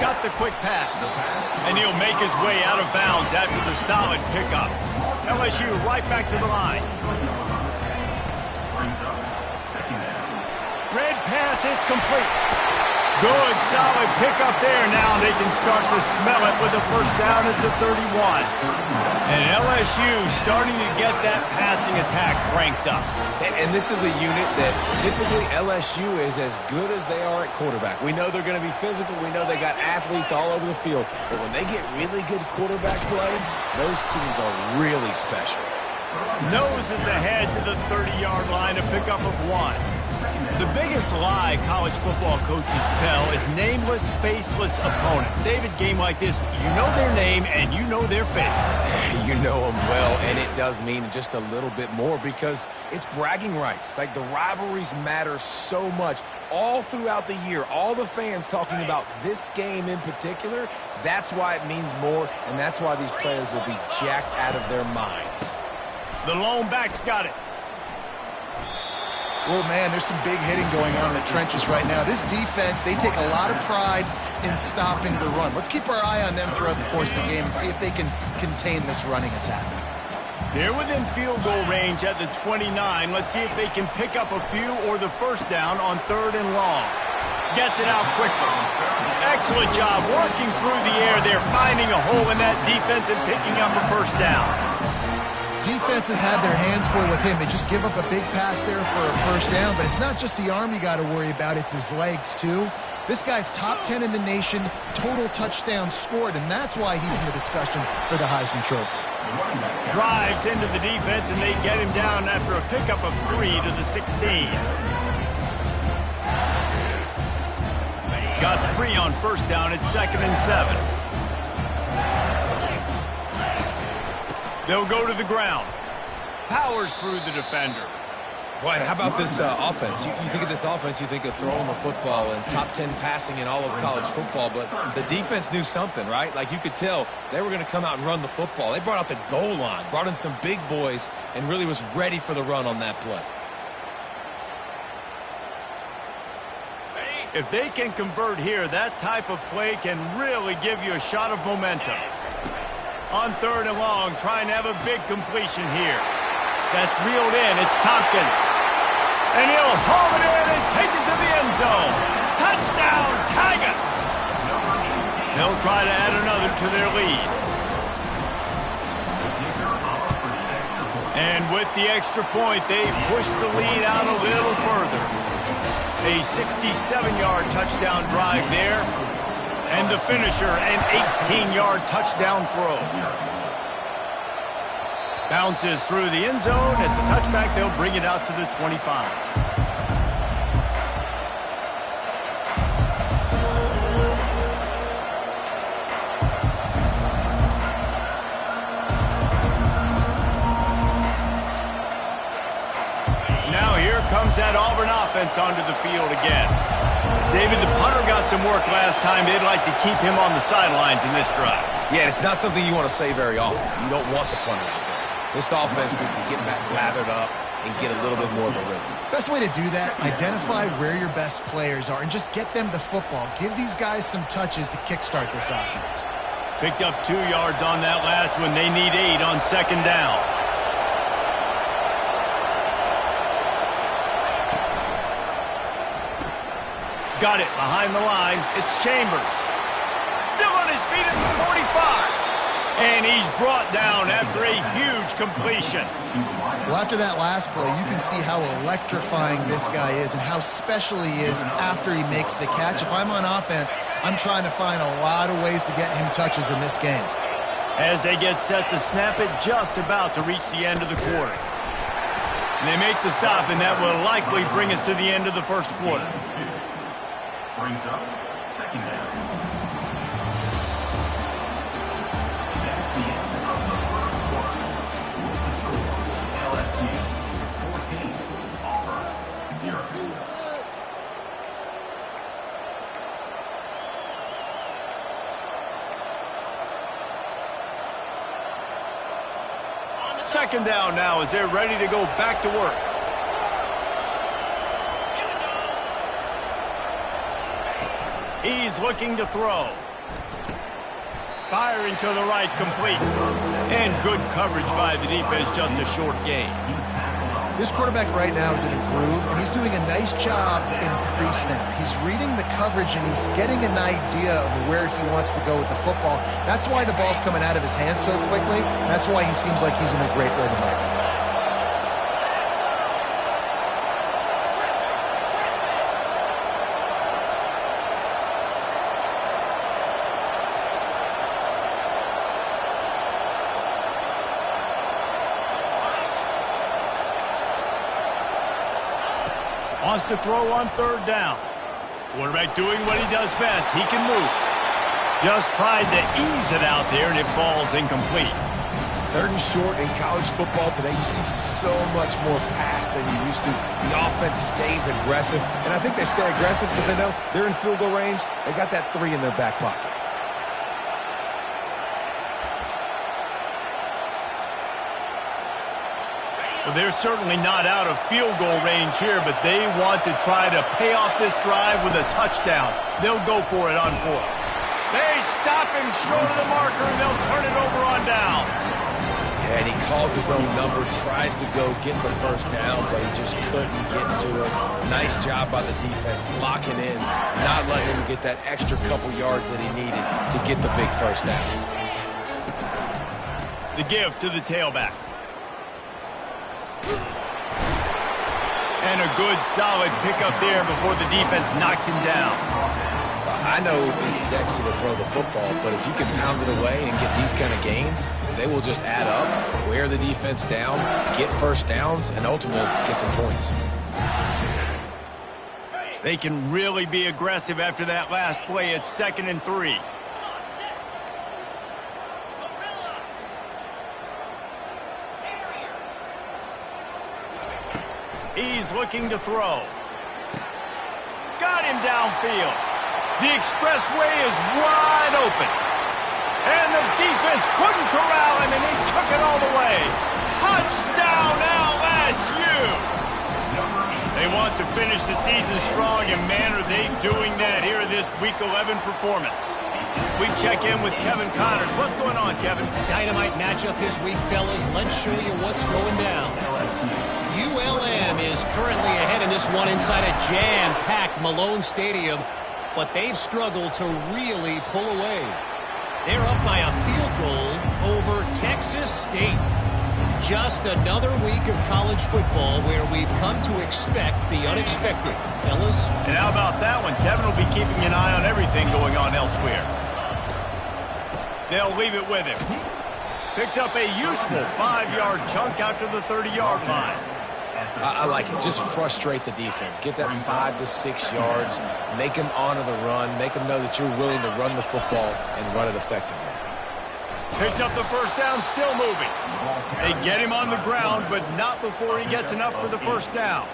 got the quick pass. And he'll make his way out of bounds after the solid pickup. LSU right back to the line. Red pass, it's complete. Good, solid pickup there. Now they can start to smell it with a first down at the 31. And LSU starting to get that passing attack cranked up. And this is a unit that typically LSU is as good as they are at quarterback. We know they're going to be physical. We know they got athletes all over the field. But when they get really good quarterback play, those teams are really special. Noses ahead to the 30-yard line, a pickup of 1. The biggest lie college football coaches tell is nameless, faceless opponent. David, game like this, you know their name and you know their face. You know them well, and it does mean just a little bit more because it's bragging rights. Like, the rivalries matter so much all throughout the year. All the fans talking about this game in particular, that's why it means more, and that's why these players will be jacked out of their minds. The lone back's got it. Well, man, there's some big hitting going on in the trenches right now. This defense, they take a lot of pride in stopping the run. Let's keep our eye on them throughout the course of the game and see if they can contain this running attack. They're within field goal range at the 29. Let's see if they can pick up a few or the first down on 3rd and long. Gets it out quickly. Excellent job working through the air there, finding a hole in that defense and picking up a first down. Defenses have their hands full with him. They just give up a big pass there for a first down, but it's not just the arm you got to worry about, it's his legs too. This guy's top 10 in the nation, total touchdowns scored, and that's why he's in the discussion for the Heisman Trophy. Drives into the defense, and they get him down after a pickup of 3 to the 16. Got 3 on first down at 2nd and 7. They'll go to the ground. Powers through the defender. Boy, how about this offense? You think of this offense, you think of throwing the football and top 10 passing in all of college football, but the defense knew something, right? Like, you could tell they were going to come out and run the football. They brought out the goal line, brought in some big boys, and really was ready for the run on that play. If they can convert here, that type of play can really give you a shot of momentum. On 3rd and long, trying to have a big completion here. That's reeled in. It's Tompkins. And he'll haul it in and take it to the end zone. Touchdown, Tigers! They'll try to add another to their lead. And with the extra point, they push the lead out a little further. A 67-yard touchdown drive there. And the finisher, an 18-yard touchdown throw. Bounces through the end zone. It's a touchback. They'll bring it out to the 25. Now here comes that Auburn offense onto the field again. David, the punter got some work last time. They'd like to keep him on the sidelines in this drive. Yeah, it's not something you want to say very often. You don't want the punter out there. This offense needs to get back lathered up and get a little bit more of a rhythm. Best way to do that, identify where your best players are and just get them the football. Give these guys some touches to kickstart this offense. Picked up 2 yards on that last one. They need 8 on 2nd down. Got it behind the line. It's Chambers. Still on his feet at the 45. And he's brought down after a huge completion. Well, after that last play, you can see how electrifying this guy is and how special he is after he makes the catch. If I'm on offense, I'm trying to find a lot of ways to get him touches in this game. As they get set to snap it, just about to reach the end of the quarter. And they make the stop, and that will likely bring us to the end of the first quarter. Brings up 2nd down. That's the end of the first quarter. LSU 14, Auburn 0. Second down now as they're ready to go back to work. He's looking to throw. Firing to the right, complete. And good coverage by the defense, just a short gain. This quarterback right now is in a groove, and he's doing a nice job in pre-snap. He's reading the coverage, and he's getting an idea of where he wants to go with the football. That's why the ball's coming out of his hands so quickly, and that's why he seems like he's in a great rhythm right now. Wants to throw on third down. Quarterback doing what he does best. He can move. Just tried to ease it out there, and it falls incomplete. Third and short in college football today, you see so much more pass than you used to. The offense stays aggressive, and I think they stay aggressive because they know they're in field goal range. They got that 3 in their back pocket. Well, they're certainly not out of field goal range here, but they want to try to pay off this drive with a touchdown. They'll go for it on 4. They stop him short of the marker, and they'll turn it over on down. Yeah, and he calls his own number, tries to go get the first down, but he just couldn't get to it. Nice job by the defense, locking in, not letting him get that extra couple yards that he needed to get the big first down. The give to the tailback. And a good, solid pickup there before the defense knocks him down. I know it's sexy to throw the football, but if you can pound it away and get these kind of gains, they will just add up, wear the defense down, get first downs, and ultimately get some points. They can really be aggressive after that last play. It's 2nd and 3. He's looking to throw. Got him downfield. The expressway is wide open. And the defense couldn't corral him, and he took it all the way. Touchdown, LSU! They want to finish the season strong, and man, are they doing that here in this Week 11 performance. We check in with Kevin Connors. What's going on, Kevin? Dynamite matchup this week, fellas. Let's show you what's going down. ULM is currently ahead in this one inside a jam-packed Malone Stadium, but they've struggled to really pull away. They're up by a field goal over Texas State. Just another week of college football where we've come to expect the unexpected. Fellas? And how about that one? Kevin will be keeping an eye on everything going on elsewhere. They'll leave it with him. Picks up a useful 5-yard chunk after the 30-yard line. I like it. Just frustrate the defense. Get that 5 to 6 yards. Make them honor the run. Make them know that you're willing to run the football and run it effectively. Picks up the first down, still moving. They get him on the ground, but not before he gets enough for the first down.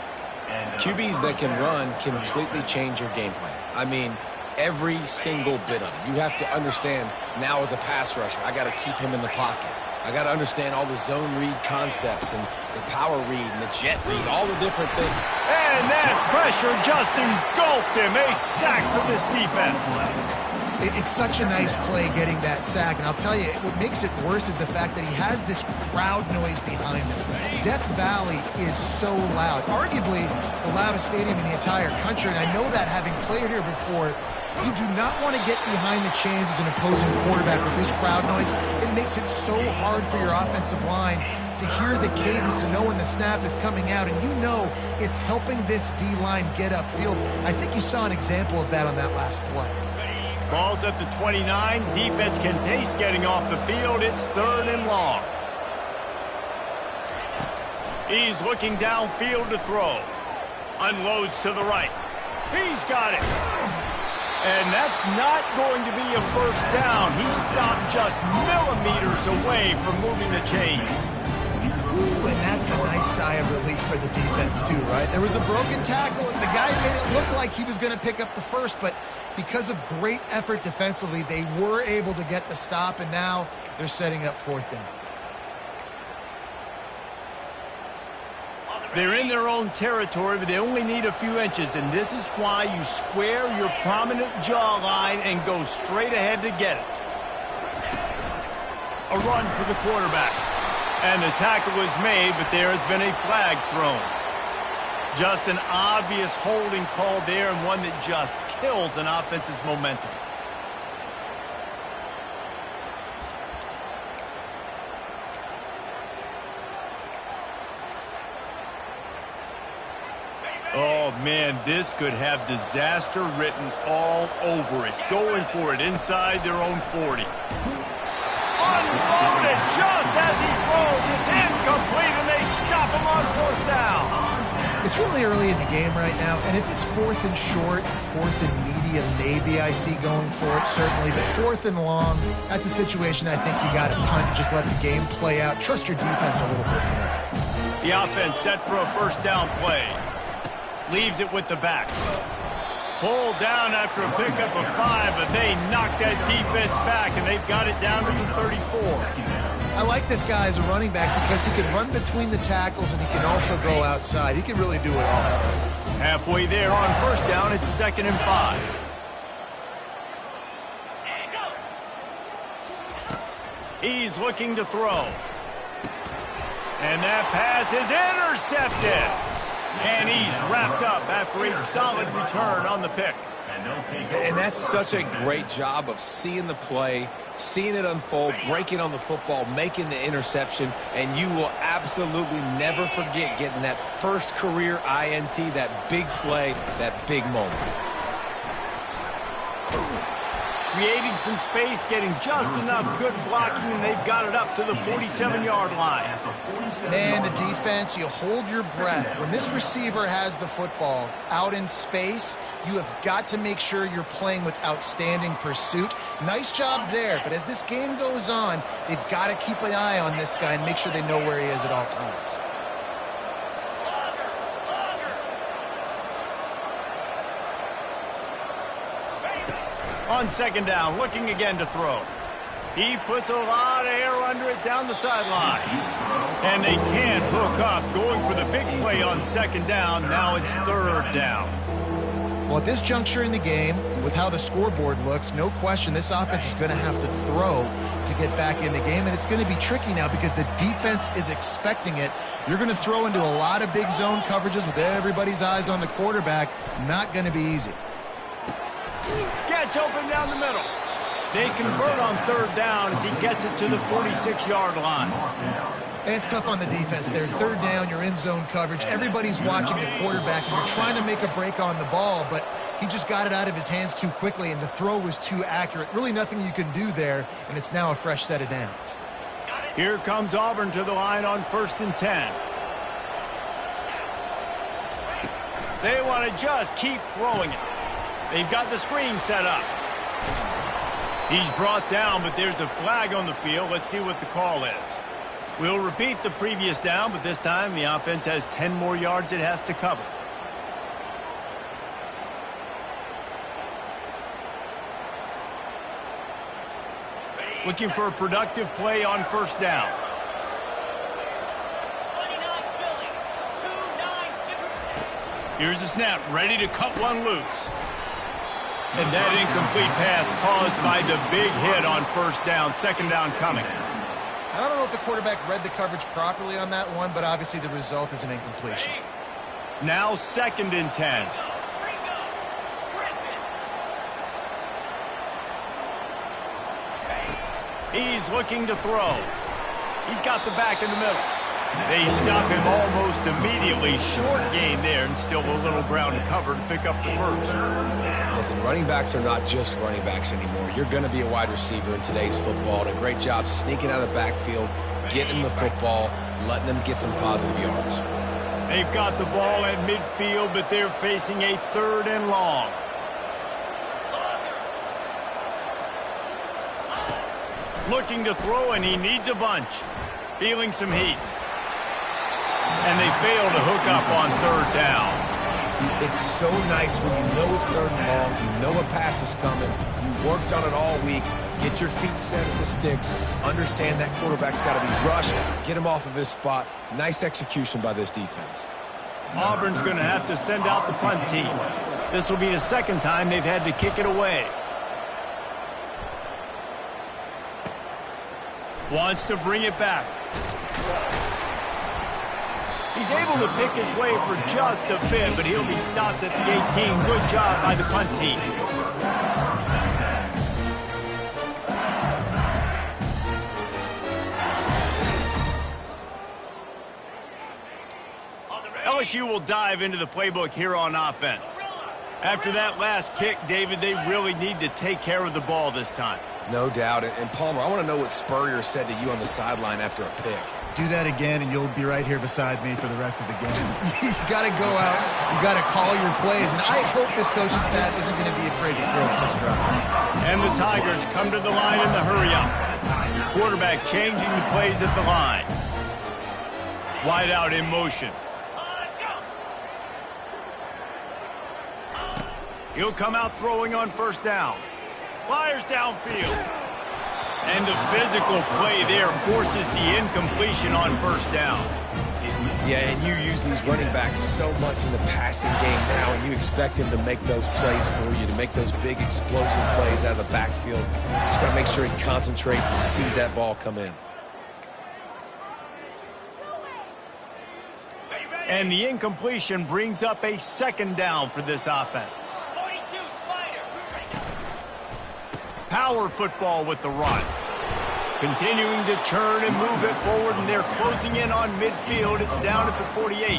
QBs that can run completely change your game plan. I mean, every single bit of it. You have to understand now as a pass rusher, I got to keep him in the pocket. I got to understand all the zone read concepts and the power read and the jet read, all the different things. And that pressure just engulfed him. A sack for this defense. It's such a nice play getting that sack, and I'll tell you, what makes it worse is the fact that he has this crowd noise behind him. Death Valley is so loud, arguably the loudest stadium in the entire country, and I know that having played here before. You do not want to get behind the chains as an opposing quarterback with this crowd noise. It makes it so hard for your offensive line to hear the cadence, to know when the snap is coming out, and you know it's helping this D-line get upfield. I think you saw an example of that on that last play. Ball's at the 29. Defense can taste getting off the field. It's 3rd and long. He's looking downfield to throw. Unloads to the right. He's got it. And that's not going to be a first down. He stopped just millimeters away from moving the chains. Ooh, and that's a nice sigh of relief for the defense too, right? There was a broken tackle, and the guy made it look like he was going to pick up the first, but because of great effort defensively, they were able to get the stop, and now they're setting up 4th down. They're in their own territory, but they only need a few inches, and this is why you square your prominent jawline and go straight ahead to get it. A run for the quarterback. And the tackle is made, but there has been a flag thrown. Just an obvious holding call there, and one that just kills an offense's momentum. Oh, man, this could have disaster written all over it. Going for it inside their own 40. Unloaded just as he throws. It's incomplete, and they stop him on 4th down. It's really early in the game right now, and if it's 4th and short, 4th and medium, maybe I see going for it, certainly. But 4th and long, that's a situation I think you got to punt and just let the game play out. Trust your defense a little bit more. The offense set for a 1st down play. Leaves it with the back. Pulled down after a pickup of 5, but they knocked that defense back, and they've got it down to the 34. I like this guy as a running back because he can run between the tackles and he can also go outside. He can really do it all. Halfway there on 1st down, it's 2nd and 5. He's looking to throw. And that pass is intercepted. And he's wrapped up after a solid return on the pick. And that's such a great job of seeing the play, seeing it unfold, breaking on the football, making the interception, and you will absolutely never forget getting that first career INT, that big play, that big moment. Creating some space, getting just enough good blocking, and they've got it up to the 47-yard line. Man, the defense, you hold your breath. When this receiver has the football out in space, you have got to make sure you're playing with outstanding pursuit. Nice job there, but as this game goes on, they've got to keep an eye on this guy and make sure they know where he is at all times. On 2nd down, looking again to throw. He puts a lot of air under it down the sideline. And they can't hook up, going for the big play on 2nd down. Now it's 3rd down. Well, at this juncture in the game, with how the scoreboard looks, no question this offense is going to have to throw to get back in the game, and it's going to be tricky now because the defense is expecting it. You're going to throw into a lot of big zone coverages with everybody's eyes on the quarterback. Not going to be easy. Gets open down the middle. They convert on 3rd down as he gets it to the 46-yard line. And it's tough on the defense there. 3rd down, you're in zone coverage. Everybody's watching the quarterback, and you're trying to make a break on the ball, but he just got it out of his hands too quickly, and the throw was too accurate. Really nothing you can do there, and it's now a fresh set of downs. Here comes Auburn to the line on 1st and 10. They want to just keep throwing it. They've got the screen set up. He's brought down, but there's a flag on the field. Let's see what the call is. We'll repeat the previous down, but this time the offense has 10 more yards it has to cover. Looking for a productive play on 1st down. Here's the snap, ready to cut one loose. And that incomplete pass caused by the big hit on 1st down. 2nd down coming. I don't know if the quarterback read the coverage properly on that one, but obviously the result is an incompletion. Now 2nd and 10. He's looking to throw. He's got the back in the middle. They stop him almost immediately. Short gain there, and still a little ground to cover to pick up the 1st. Listen, running backs are not just running backs anymore. You're going to be a wide receiver in today's football. And a great job sneaking out of the backfield, getting the football, letting them get some positive yards. They've got the ball at midfield, but they're facing a 3rd and long. Looking to throw, and he needs a bunch. Feeling some heat. And they fail to hook up on 3rd down. It's so nice when you know it's 3rd and long, you know a pass is coming, you worked on it all week, get your feet set at the sticks, understand that quarterback's got to be rushed, get him off of his spot. Nice execution by this defense. Auburn's going to have to send out the punt team. This will be the 2nd time they've had to kick it away. Wants to bring it back. He's able to pick his way for just a bit, but he'll be stopped at the 18. Good job by the punt team. LSU will dive into the playbook here on offense. After that last pick, David, they really need to take care of the ball this time. No doubt. And Palmer, I want to know what Spurrier said to you on the sideline after a pick. Do that again, and you'll be right here beside me for the rest of the game. You got to go out. You got to call your plays, and I hope this coaching staff isn't going to be afraid to throw it this drive. And the Tigers come to the line in the hurry-up. Quarterback changing the plays at the line. Wide out in motion. He'll come out throwing on first down. Fires downfield. And the physical play there forces the incompletion on first down. Yeah, and you use these running backs so much in the passing game now, and you expect him to make those plays for you, to make those big explosive plays out of the backfield. Just got to make sure he concentrates and sees that ball come in. And the incompletion brings up a second down for this offense. Power football with the run. Continuing to churn and move it forward, and they're closing in on midfield. It's down at the 48.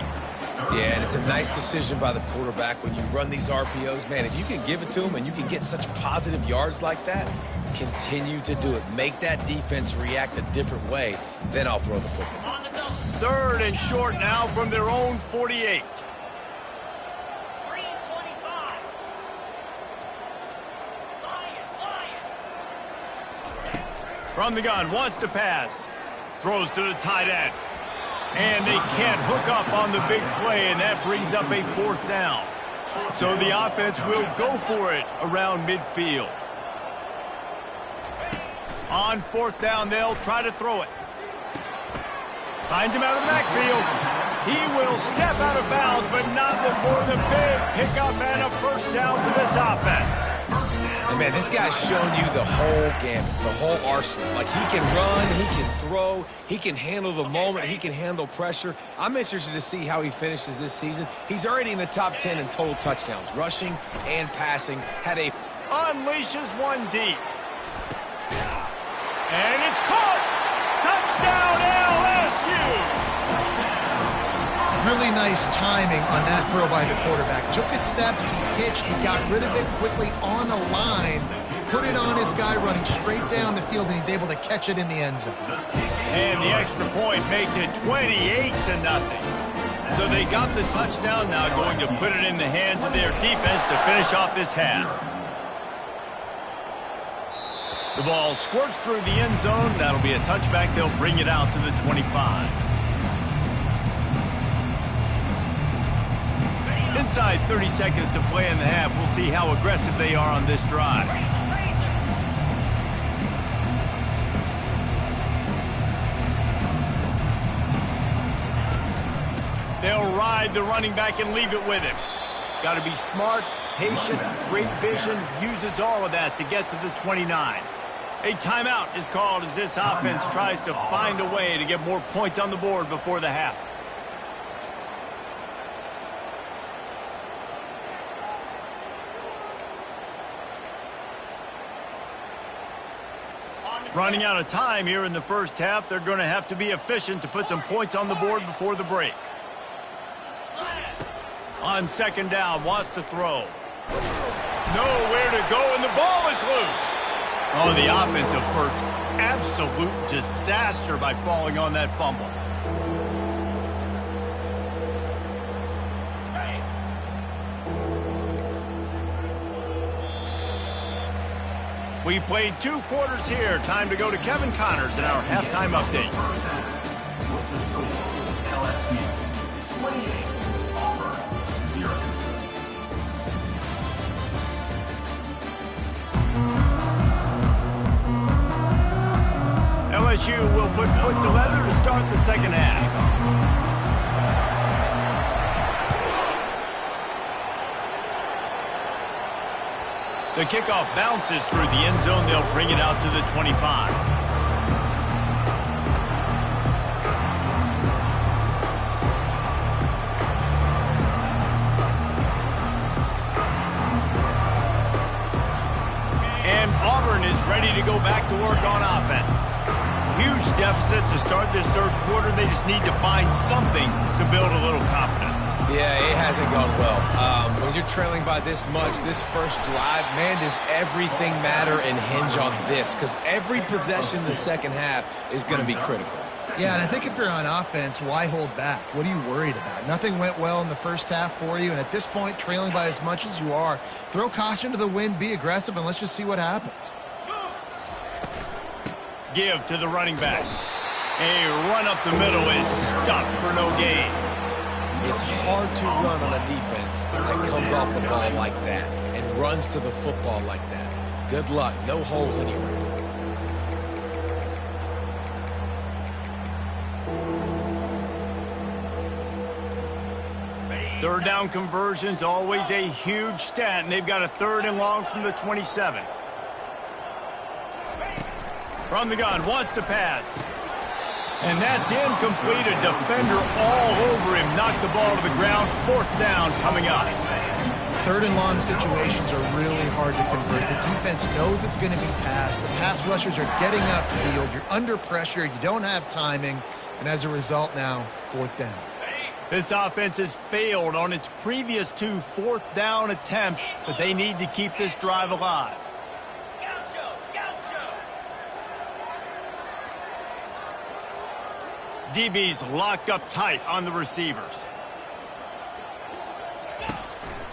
Yeah, and it's a nice decision by the quarterback when you run these RPOs. Man, if you can give it to him and you can get such positive yards like that, continue to do it. Make that defense react a different way, then I'll throw the football. Third and short now from their own 48. From the gun, wants to pass. Throws to the tight end. And they can't hook up on the big play, and that brings up a fourth down. So the offense will go for it around midfield. On fourth down, they'll try to throw it. Finds him out of the backfield. He will step out of bounds, but not before the big pickup and a first down for this offense. And man, this guy's showing you the whole gamut, the whole arsenal. Like, he can run, he can throw, he can handle the moment, he can handle pressure. I'm interested to see how he finishes this season. He's already in the top 10 in total touchdowns, rushing and passing. Unleashes one deep. And it's caught! Touchdown, LSU! Really nice timing on that throw by the quarterback. Took his steps, he pitched, he got rid of it quickly on a line, put it on his guy running straight down the field, and he's able to catch it in the end zone. And the extra point makes it 28-0. So they got the touchdown, now going to put it in the hands of their defense to finish off this half. The ball squirts through the end zone. That'll be a touchback. They'll bring it out to the 25. Inside 30 seconds to play in the half. We'll see how aggressive they are on this drive. They'll ride the running back and leave it with him. Got to be smart, patient, great vision, uses all of that to get to the 29. A timeout is called as this offense tries to find a way to get more points on the board before the half. Running out of time here in the first half. They're going to have to be efficient to put some points on the board before the break. On second down, wants to throw. Nowhere to go, and the ball is loose. Oh, the offense averts absolute disaster by falling on that fumble. We've played 2 quarters here. Time to go to Kevin Connors in our halftime update. With the score, LSU 28, Auburn 0. LSU will put foot to leather to start the second half. The kickoff bounces through the end zone. They'll bring it out to the 25. return is ready to go back to work on offense. Huge deficit to start this third quarter. They just need to find something to build a little confidence. Yeah, it hasn't gone well. When you're trailing by this much, this first drive, man, does everything matter and hinge on this? Because every possession in the second half is going to be critical. Yeah, and I think if you're on offense, why hold back? What are you worried about? Nothing went well in the first half for you, and at this point, trailing by as much as you are, throw caution to the wind, be aggressive, and let's just see what happens. Give to the running back. A run up the middle is stopped for no gain. It's hard to run on a defense that comes off the ball like that and runs to the football like that. Good luck. No holes anywhere. Third down conversion's always a huge stat, and they've got a 3rd and long from the 27. From the gun, wants to pass. And that's incomplete. A defender all over him. Knocked the ball to the ground. 4th down coming up. 3rd and long situations are really hard to convert. The defense knows it's going to be passed. The pass rushers are getting upfield. You're under pressure. You don't have timing. And as a result now, 4th down. This offense has failed on its previous 2 4th down attempts, but they need to keep this drive alive. DB's locked up tight on the receivers.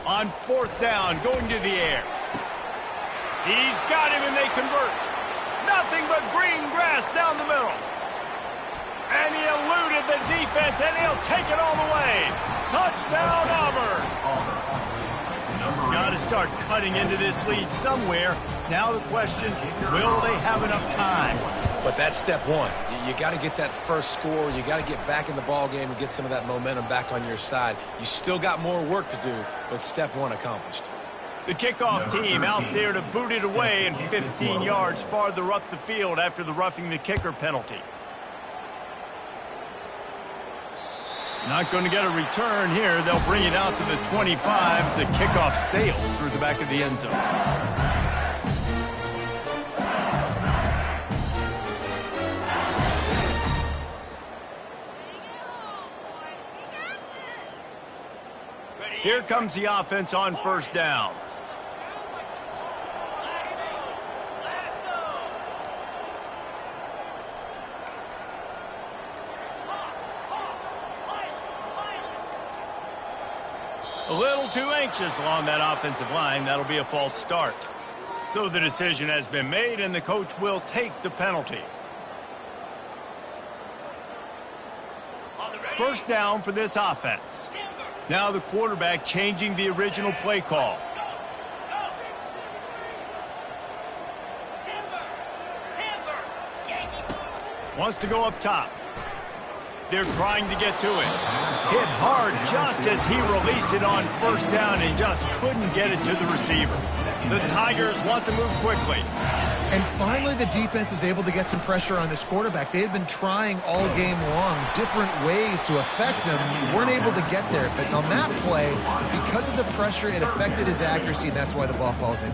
On 4th down, going to the air. He's got him, and they convert. Nothing but green grass down the middle. And he eluded the defense, and he'll take it all the way. Touchdown, Auburn. Got to start cutting into this lead somewhere. Now the question, will they have enough time? But that's step one. You got to get that first score. You got to get back in the ball game and get some of that momentum back on your side. You still got more work to do, but step one accomplished. The kickoff team out there to boot it away, and 15 yards farther up the field after the roughing the kicker penalty. Not going to get a return here. They'll bring it out to the 25 as the kickoff sails through the back of the end zone. Here comes the offense on 1st down. A little too anxious along that offensive line. That'll be a false start. So the decision has been made, and the coach will take the penalty. 1st down for this offense. Now the quarterback changing the original play call. Wants to go up top. They're trying to get to it. Hit hard just as he released it on 1st down and just couldn't get it to the receiver. The Tigers want to move quickly. And finally, the defense is able to get some pressure on this quarterback. They had been trying all game long different ways to affect him. Weren't able to get there. But on that play, because of the pressure, it affected his accuracy, and that's why the ball falls in.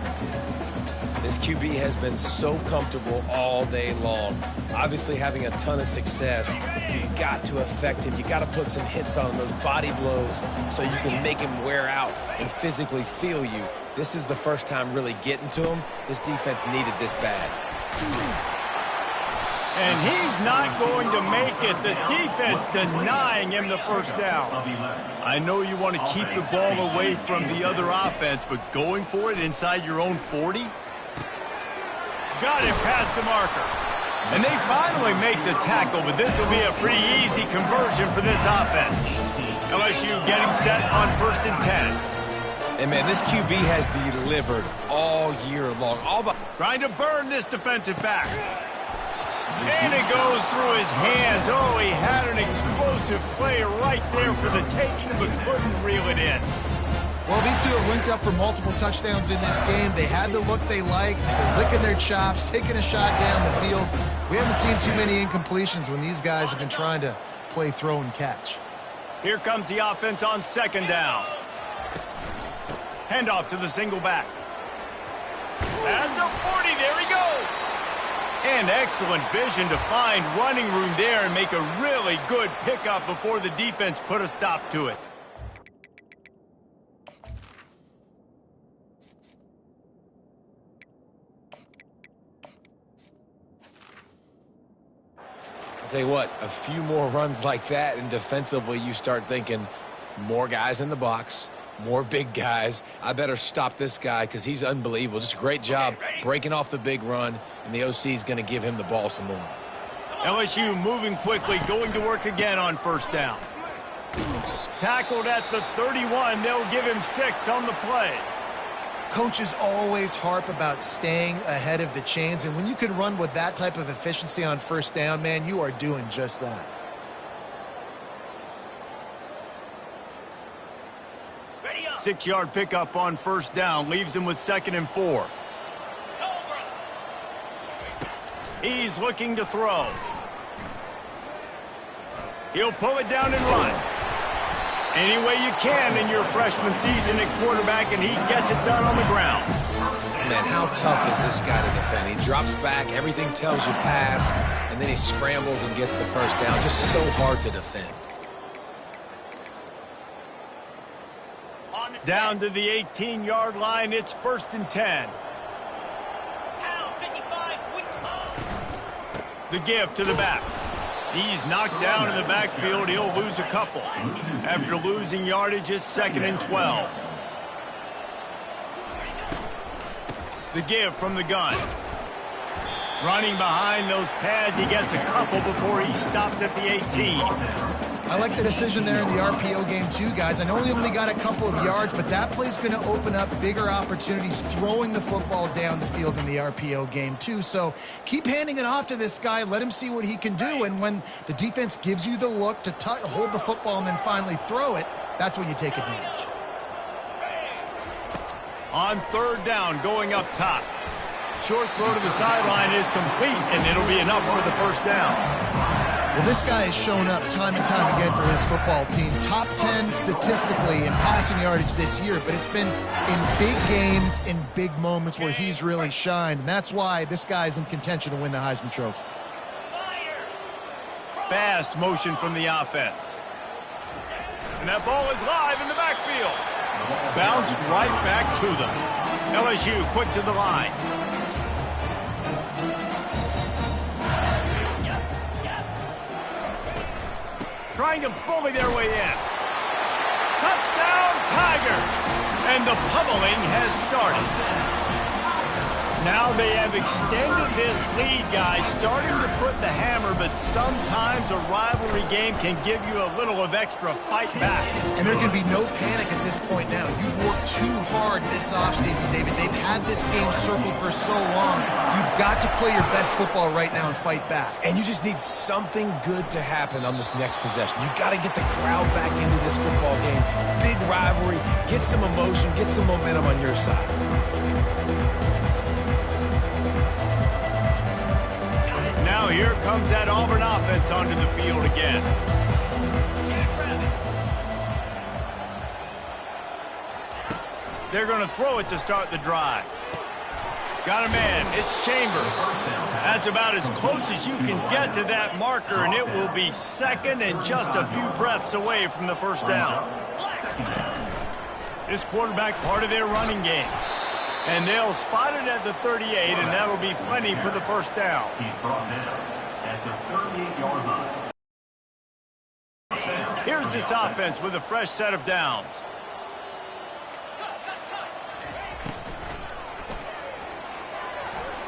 This QB has been so comfortable all day long. Obviously having a ton of success. You've got to affect him. You got to put some hits on him, those body blows, so you can make him wear out and physically feel you. This is the first time really getting to him. This defense needed this bad. And he's not going to make it. The defense denying him the 1st down. I know you want to keep the ball away from the other offense, but going for it inside your own 40? Got it past the marker. And they finally make the tackle, but this will be a pretty easy conversion for this offense. LSU getting set on 1st and 10. And, man, this QB has delivered all year long. Trying to burn this defensive back. And it goes through his hands. Oh, he had an explosive play right there for the taking, but couldn't reel it in. Well, these two have linked up for multiple touchdowns in this game. They had the look they liked. They're licking their chops, taking a shot down the field. We haven't seen too many incompletions when these guys have been trying to play throw and catch. Here comes the offense on 2nd down. Handoff to the single back. At the 40, there he goes. And excellent vision to find running room there and make a really good pickup before the defense put a stop to it. I'll tell you what, a few more runs like that, and defensively you start thinking more guys in the box, more big guys. I better stop this guy because he's unbelievable. Just a great job breaking off the big run, and the OC is going to give him the ball some more. LSU moving quickly, going to work again on first down. Tackled at the 31. They'll give him 6 on the play. Coaches always harp about staying ahead of the chains, and when you can run with that type of efficiency on first down, man, you are doing just that. Six-yard pickup on first down leaves him with 2nd and 4. He's looking to throw. He'll pull it down and run. Any way you can in your freshman season at quarterback, and he gets it done on the ground. Man, how tough is this guy to defend? He drops back, everything tells you pass, and then he scrambles and gets the first down. Just so hard to defend. Down to the 18-yard line, it's 1st and 10. The give to the back. He's knocked down in the backfield. He'll lose a couple. After losing yardage, it's 2nd and 12. The give from the gun. Running behind those pads, he gets a couple before he stopped at the 18. I like the decision there in the RPO game too, guys. I know he only got a couple of yards, but that play's going to open up bigger opportunities throwing the football down the field in the RPO game too. So keep handing it off to this guy. Let him see what he can do. And when the defense gives you the look to hold the football and then finally throw it, that's when you take advantage. On third down, going up top. Short throw to the sideline is complete, and it'll be enough for the first down. Well, this guy has shown up time and time again for his football team. Top 10 statistically in passing yardage this year, but it's been in big games, in big moments where he's really shined. And that's why this guy's in contention to win the Heisman Trophy. Fast motion from the offense. And that ball is live in the backfield. Bounced right back to them. LSU quick to the line. Trying to bully their way in. Touchdown, Tigers! And the pummeling has started. Now they have extended this lead, guys, starting to put the hammer, but sometimes a rivalry game can give you a little of extra fight back. And there can be no panic at this point now. You worked too hard this offseason, David. They've had this game circled for so long. You've got to play your best football right now and fight back. And you just need something good to happen on this next possession. You got to get the crowd back into this football game. Big rivalry. Get some emotion. Get some momentum on your side. Now here comes that Auburn offense onto the field again. They're going to throw it to start the drive. Got a man. It's Chambers. That's about as close as you can get to that marker, and it will be 2nd and just a few breaths away from the first down. This quarterback part of their running game. And they'll spot it at the 38, and that'll be plenty for the first down. He's brought down at the 38-yard line. Here's this offense with a fresh set of downs.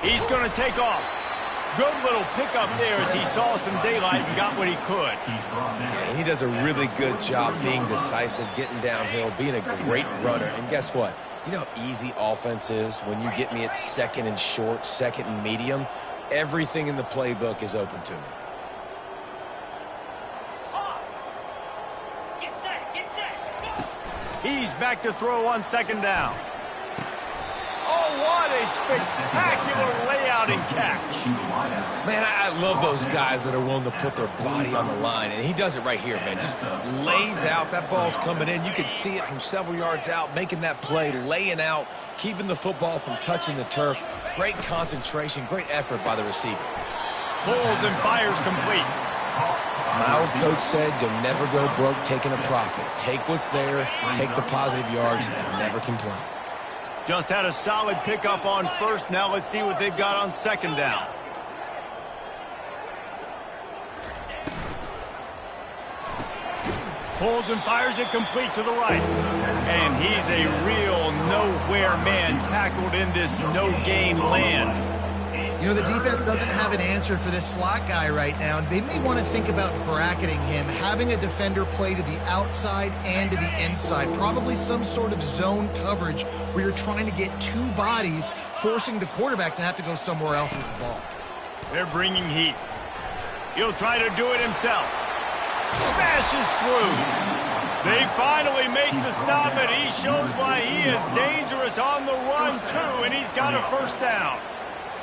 He's going to take off. Good little pickup there as he saw some daylight and got what he could. Yeah, he does a really good job being decisive, getting downhill, being a great runner. And guess what? You know how easy offense is when you get me at 2nd and short, 2nd and medium? Everything in the playbook is open to me. He's back to throw on 2nd down. Oh, what a spectacular layout and catch. Man, I love those guys that are willing to put their body on the line, and he does it right here, man. Just lays out. That ball's coming in. You can see it from several yards out, making that play, laying out, keeping the football from touching the turf. Great concentration, great effort by the receiver. Pulls and fires complete. My old coach said you'll never go broke taking a profit. Take what's there, take the positive yards, and never complain. Just had a solid pickup on first. Now let's see what they've got on second down. Pulls and fires it complete to the right. And he's a real nowhere man tackled in this no-gain land. You know, the defense doesn't have an answer for this slot guy right now. They may want to think about bracketing him, having a defender play to the outside and to the inside. Probably some sort of zone coverage where you're trying to get two bodies, forcing the quarterback to have to go somewhere else with the ball. They're bringing heat. He'll try to do it himself. Smashes through. They finally make the stop, and he shows why he is dangerous on the run, too, and he's got a first down.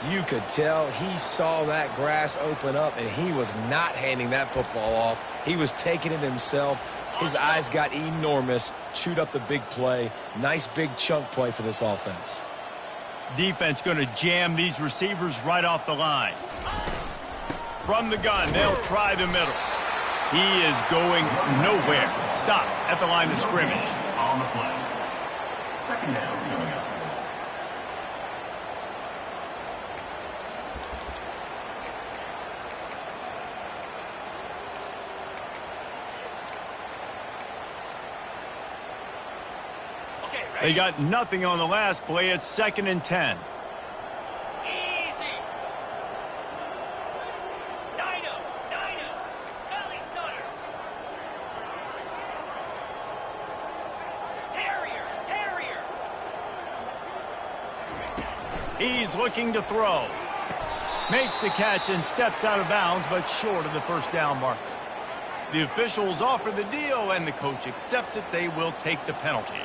You could tell he saw that grass open up, and he was not handing that football off. He was taking it himself. His eyes got enormous, chewed up the big play. Nice big chunk play for this offense. Defense going to jam these receivers right off the line. From the gun, they'll try the middle. He is going nowhere. Stop at the line of scrimmage. On the play. Second down coming up. They got nothing on the last play. It's 2nd and 10. Easy. Dino. Smelly Stunner. Terrier. He's looking to throw. Makes the catch and steps out of bounds, but short of the first down marker. The officials offer the deal, and the coach accepts it. They will take the penalty.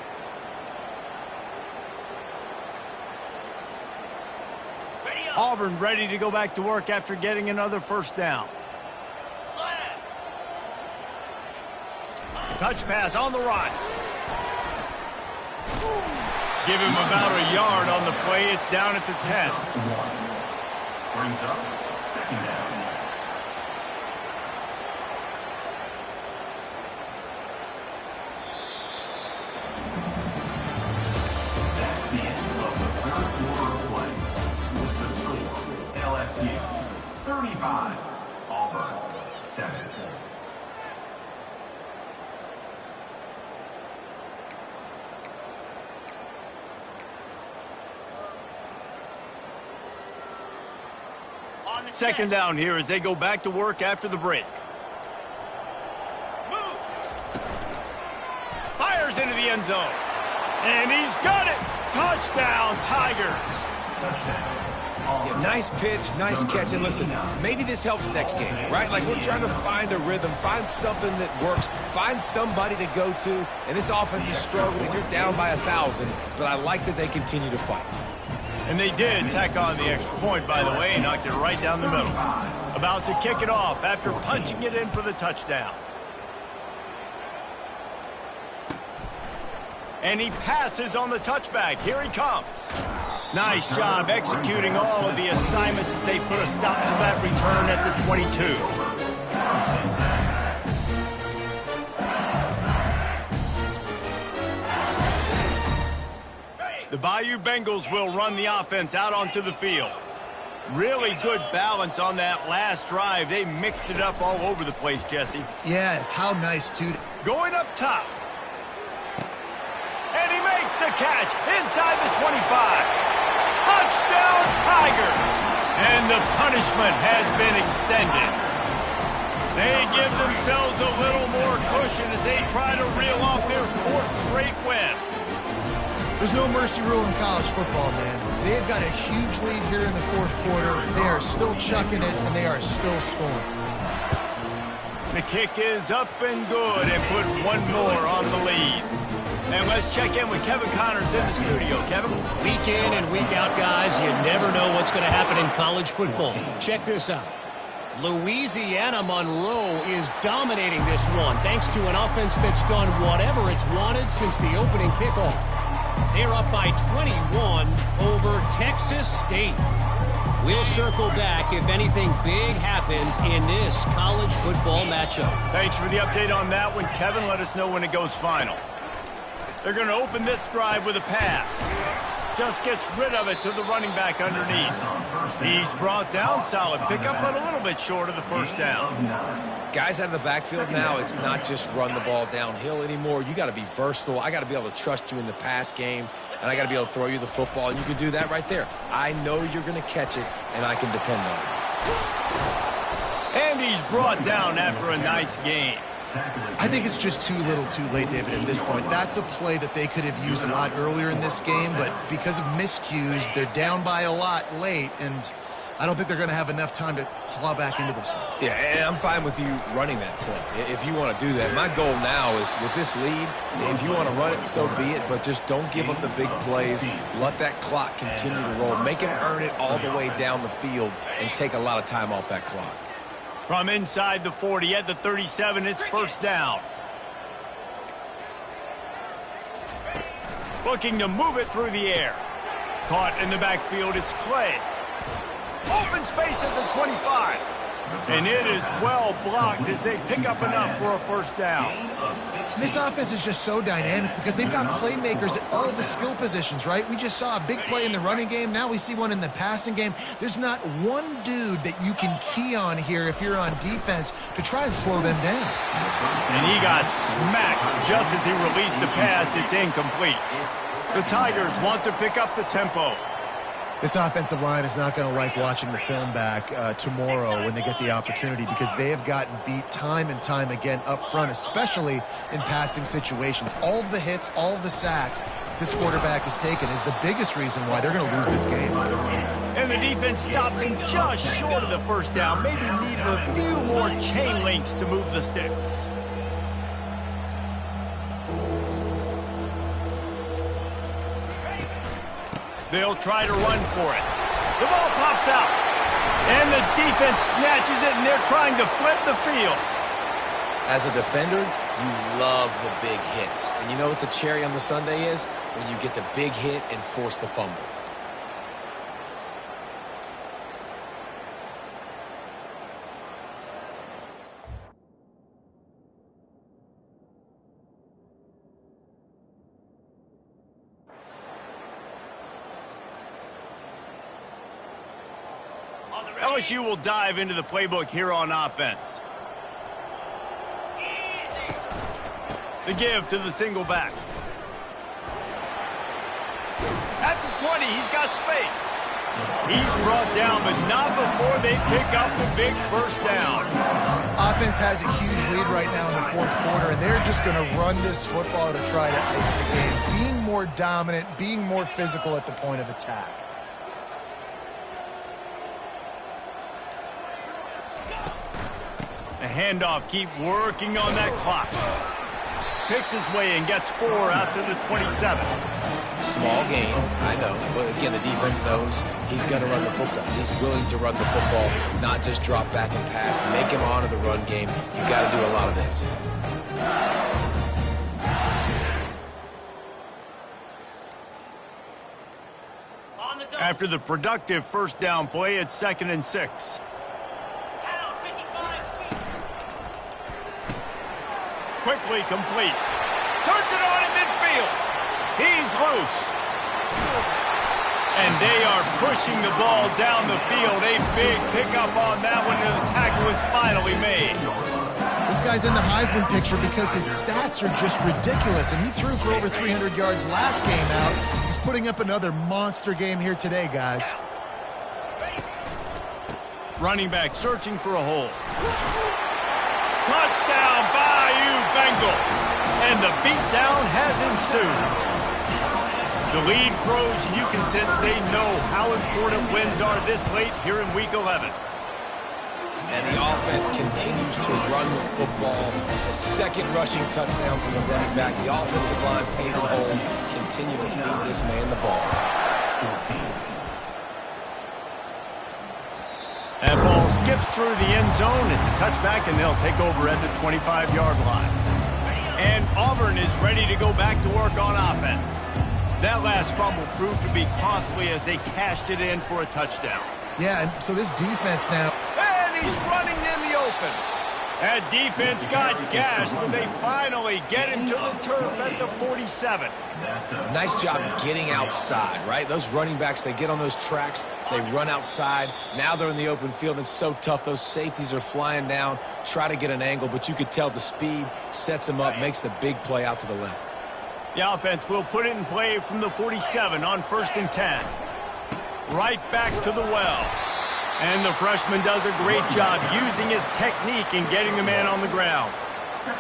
Auburn ready to go back to work after getting another first down. Touch pass on the right. Give him about a yard on the play. It's down at the 10. Brings up second down. That's the end of the third quarter of play. With the score, LSU 35, Auburn 7. Second down here as they go back to work after the break. Moves. Fires into the end zone. And he's got it. Touchdown, Tigers. Yeah, nice pitch, nice catch. And listen, maybe this helps next game, right? Like we're trying to find a rhythm, find something that works, find somebody to go to. And this offense is struggling. You're down by 1,000, but I like that they continue to fight. And they did tack on the extra point, by the way, knocked it right down the middle. About to kick it off after punching it in for the touchdown. And he passes on the touchback. Here he comes. Nice job executing all of the assignments as they put a stop to that return at the 22. The Bayou Bengals will run the offense out onto the field. Really good balance on that last drive. They mixed it up all over the place, Jesse. Yeah, how nice, too. Going up top. And he makes the catch inside the 25. Touchdown, Tigers! And the punishment has been extended. They give themselves a little more cushion as they try to reel off their 4th straight win. There's no mercy rule in college football, man. They've got a huge lead here in the 4th quarter. They are still chucking it, and they are still scoring. The kick is up and good, and put one more on the lead. And let's check in with Kevin Connors in the studio. Kevin? Week in and week out, guys, you never know what's going to happen in college football. Check this out. Louisiana Monroe is dominating this one thanks to an offense that's done whatever it's wanted since the opening kickoff. They're up by 21 over Texas State. We'll circle back if anything big happens in this college football matchup. Thanks for the update on that one, Kevin. Let us know when it goes final. They're going to open this drive with a pass. Just gets rid of it to the running back underneath. He's brought down, solid pickup, but a little bit short of the first down. Guys out of the backfield now, it's not just run the ball downhill anymore. You got to be versatile. I got to be able to trust you in the pass game, and I got to be able to throw you the football, and you can do that right there. I know you're going to catch it, and I can depend on it. And he's brought down after a nice gain. I think it's just too little too late, David, at this point. That's a play that they could have used a lot earlier in this game, but because of miscues, they're down by a lot late, and I don't think they're going to have enough time to claw back into this one. Yeah, and I'm fine with you running that play if you want to do that. My goal now is with this lead, if you want to run it, so be it, but just don't give up the big plays. Let that clock continue to roll. Make him earn it all the way down the field and take a lot of time off that clock. From inside the 40 at the 37, it's first down. Looking to move it through the air. Caught in the backfield, it's Clay. Open space at the 25. And it is well blocked as they pick up enough for a first down. This offense is just so dynamic because they've got playmakers at all the skill positions, right? We just saw a big play in the running game. Now we see one in the passing game. There's not one dude that you can key on here if you're on defense to try and slow them down. And he got smacked just as he released the pass. It's incomplete. The Tigers want to pick up the tempo. This offensive line is not going to like watching the film back tomorrow when they get the opportunity because they have gotten beat time and time again up front, especially in passing situations. All of the hits, all of the sacks this quarterback has taken is the biggest reason why they're going to lose this game. And the defense stops him just short of the first down. Maybe needed a few more chain links to move the sticks. They'll try to run for it. The ball pops out. And the defense snatches it, and they're trying to flip the field. As a defender, you love the big hits. And you know what the cherry on the sundae is? When you get the big hit and force the fumble. LSU will dive into the playbook here on offense. The give to the single back. At the 20, he's got space. He's brought down, but not before they pick up the big first down. Offense has a huge lead right now in the fourth quarter, and they're just going to run this football to try to ice the game. Being more dominant, being more physical at the point of attack. A handoff, keep working on that clock. Picks his way and gets 4 out to the 27. Small gain, I know. But again, the defense knows he's going to run the football. He's willing to run the football, not just drop back and pass. Make him honor the run game. You got to do a lot of this. After the productive first down play, it's 2nd and 6. Quickly complete. Turns it on in midfield. He's loose. And they are pushing the ball down the field. A big pickup on that one, and the tackle is finally made. This guy's in the Heisman picture because his stats are just ridiculous, and he threw for over 300 yards last game out. He's putting up another monster game here today, guys. Running back searching for a hole. Touchdown, Bayou Bengals. And the beatdown has ensued. The lead grows, and you can sense they know how important wins are this late here in Week 11. And the offense continues to run the football. A second rushing touchdown from the running back. The offensive line paving holes. Continue to feed this man the ball. 14. That ball skips through the end zone. It's a touchback, and they'll take over at the 25-yard line. And Auburn is ready to go back to work on offense. That last fumble proved to be costly as they cashed it in for a touchdown. Yeah, and so this defense now, And he's running in the open. That defense got gashed, but they finally get him to the turf at the 47. Nice job getting outside, right? Those running backs, they get on those tracks, they run outside. Now they're in the open field, and it's so tough. Those safeties are flying down, try to get an angle, but you could tell the speed sets them up, makes the big play out to the left. The offense will put it in play from the 47 on 1st and 10. Right back to the well. And the freshman does a great job using his technique and getting the man on the ground.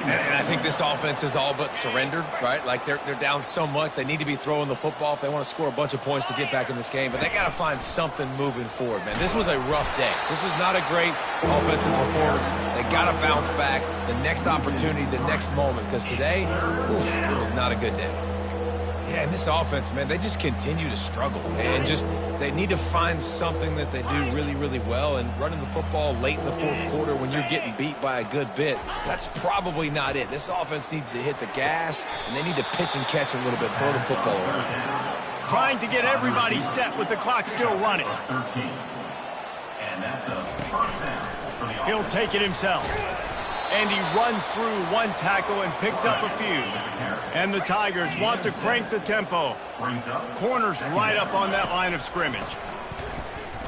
And I think this offense is all but surrendered, right? Like they're down so much. They need to be throwing the football if they want to score a bunch of points to get back in this game. But they got to find something moving forward, man. This was a rough day. This was not a great offensive performance. They got to bounce back. The next opportunity, the next moment. Because today, it was not a good day. Yeah, and this offense, man, they just continue to struggle. And they need to find something that they do really, really well. And running the football late in the fourth quarter when you're getting beat by a good bit, that's probably not it. This offense needs to hit the gas, and they need to pitch and catch a little bit, throw the football around. Trying to get everybody set with the clock still running. 13. And that's a first down for the He'll take it himself. And he runs through one tackle and picks up a few. And the Tigers want to crank the tempo. Corners right up on that line of scrimmage.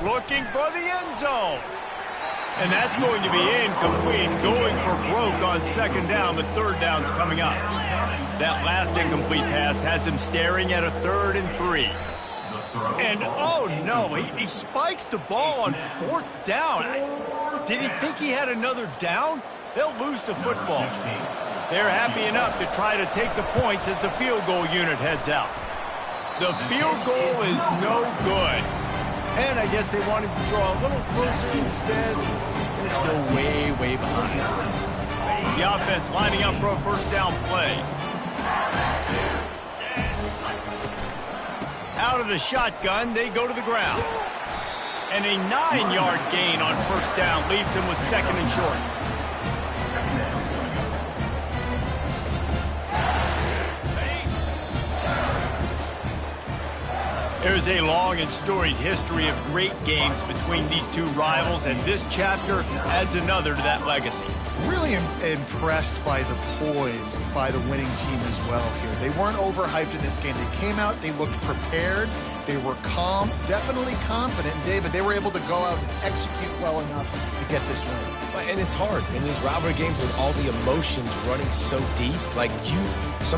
Looking for the end zone. And that's going to be incomplete. Going for broke on 2nd down, but 3rd down's coming up. That last incomplete pass has him staring at a 3rd and 3. And oh no, he spikes the ball on 4th down. Did he think he had another down? They'll lose the football. They're happy enough to try to take the points as the field goal unit heads out. The field goal is no good. And I guess they wanted to draw a little closer instead. They're still way, way behind. The offense lining up for a 1st down play. Out of the shotgun, they go to the ground. And a 9-yard gain on 1st down leaves them with 2nd and short. There's a long and storied history of great games between these two rivals, and this chapter adds another to that legacy. really impressed by the poise by the winning team as well here. They weren't overhyped in this game. They came out, they looked prepared, they were calm, definitely confident. And David, they were able to go out and execute well enough to get this win. And it's hard in these rivalry games with all the emotions running so deep. Like sometimes